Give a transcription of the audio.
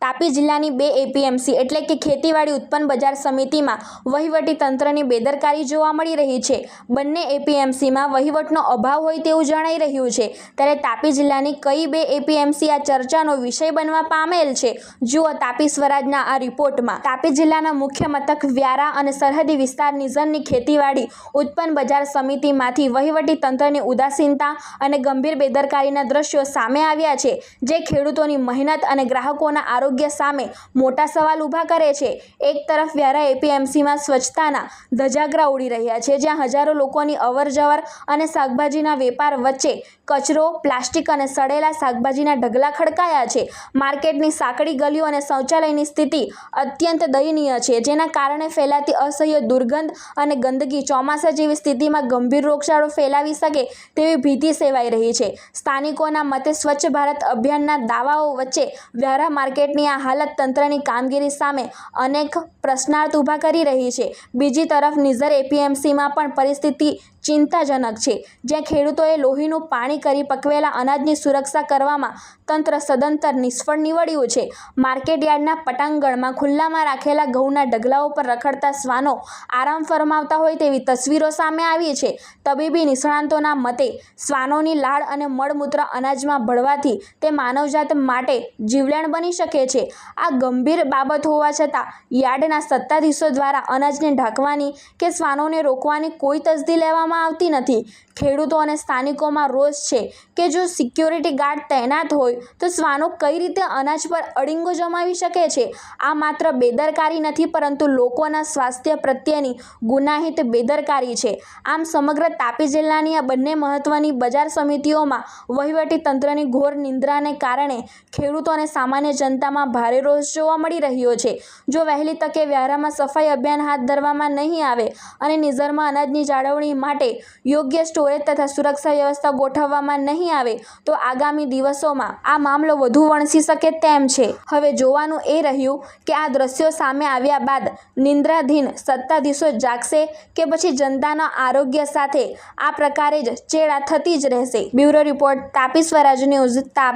તાપી જિલ્લાની 2 એપીએમસી એટલે કે ખેતીવાડી ઉત્પન્ન બજાર સમિતિમાં વહીવટી તંત્રની બેદરકારી જોવા મળી રહી છે। બંને એપીએમસીમાં વહીવટનો અભાવ હોય તેવું જણાઈ રહ્યું છે। ત્યારે તાપી જિલ્લાની કઈ 2 એપીએમસી આ ચર્ચાનો વિષય બનવા પામેલ છે? જુઓ તાપી સ્વરાજના આ રિપોર્ટમાં। તાપી જિલ્લાના મુખ્ય મથક વ્યારા અને સરહદી વિસ્તાર નિઝરની ખેતીવાડી ઉત્પન્ન બજાર સમિતિમાંથી વહીવટી તંત્રની ઉદાસીનતા અને ગંભીર બેદરકારીના દ્રશ્યો સામે આવ્યા છે, જે ખેડૂતોની મહેનત અને ગ્રાહકોના આરોગ્ય સામે મોટા સવાલ ઊભા કરે છે। એક તરફ વ્યારા એપીએમસીમાં સ્વચ્છતાના ધજાગરા ઉડી રહ્યા છે, જ્યાં હજારો લોકોની અવરજવર અને શાકભાજીના વેપાર વચ્ચે કચરો, પ્લાસ્ટિક અને સડેલા શાકભાજીના ઢગલા ખડકાયા છે। માર્કેટની સાંકડી ગલીઓ અને શૌચાલયની સ્થિતિ અત્યંત દયનીય છે, જેના કારણે ફેલાતી અસહ્ય દુર્ગંધ અને ગંદકી ચોમાસા જેવી સ્થિતિમાં ગંભીર રોગચાળો ફેલાવી શકે તેવી ભીતિ સેવાઈ રહી છે। સ્થાનિકોના મતે સ્વચ્છ ભારત અભિયાનના દાવાઓ વચ્ચે વ્યારા માર્કેટની આ હાલત તંત્રની કામગીરી સામે અનેક પ્રશ્નાર્થ ઊભા કરી રહી છે। બીજી તરફ નિઝર એપીએમસીમાં પણ પરિસ્થિતિ ચિંતાજનક છે, જ્યાં ખેડૂતોએ લોહીનું પાણી કરી પકવેલા અનાજની સુરક્ષા કરવામાં તંત્ર સદંતર નિષ્ફળ નીવડ્યું છે। માર્કેટ યાર્ડના પટાંગણમાં ખુલ્લામાં રાખેલા ઘઉંના ઢગલાઓ પર રખડતા શ્વાનો આરામ ફરમાવતા હોય તેવી તસવીરો સામે આવી છે। તબીબી નિષ્ણાતોના મતે શ્વાનોની લાળ અને મળમૂત્ર અનાજમાં ભળવાથી તે માનવજાત માટે જીવલેણ બની શકે છે। આ ગંભીર બાબત હોવા છતાં યાર્ડના સત્તાધીશો દ્વારા અનાજને ઢાંકવાની કે શ્વાનોને રોકવાની કોઈ તસદી લેવામાં આવતી નથી। ખેડૂતો અને સ્થાનિકોમાં રોષ છે કે જો સિક્યોરિટી ગાર્ડ તૈનાત હોય તો શ્વાનો કઈ રીતે અનાજ પર અડીંગો જમાવી શકે છે? આ માત્ર બેદરકારી નથી, પરંતુ લોકોના સ્વાસ્થ્ય પ્રત્યેની ગુનાહિત બેદરકારી છે। આમ સમગ્ર તાપી જિલ્લાની આ બંને મહત્વની બજાર સમિતિઓમાં વહીવટી તંત્રની ઘોર નિંદ્રાને કારણે ખેડૂતો અને સામાન્ય જનતામાં ભારે રોષ જોવા મળી રહ્યો છે। જો વહેલી તકે વ્યારામાં સફાઈ અભિયાન હાથ ધરવામાં નહીં આવે અને નિઝરમાં અનાજની જાળવણી માટે યોગ્ય સ્ટોરેજ તથા સુરક્ષા વ્યવસ્થા ગોઠવવામાં નહીં આવે તો આગામી દિવસોમાં આ મામલો વધુ વણસી શકે તેમ છે। હવે જોવાનું એ રહ્યું કે આ દ્રશ્યો સામે આવ્યા બાદ નિંદ્રાધીન સત્તાધીશો જાગશે કે પછી જનતાના આરોગ્ય સાથે આ પ્રકારે જ ચેડા થતી જ રહેશે। બ્યુરો રિપોર્ટ, તાપી સ્વરાજ ન્યૂઝ, તાપી।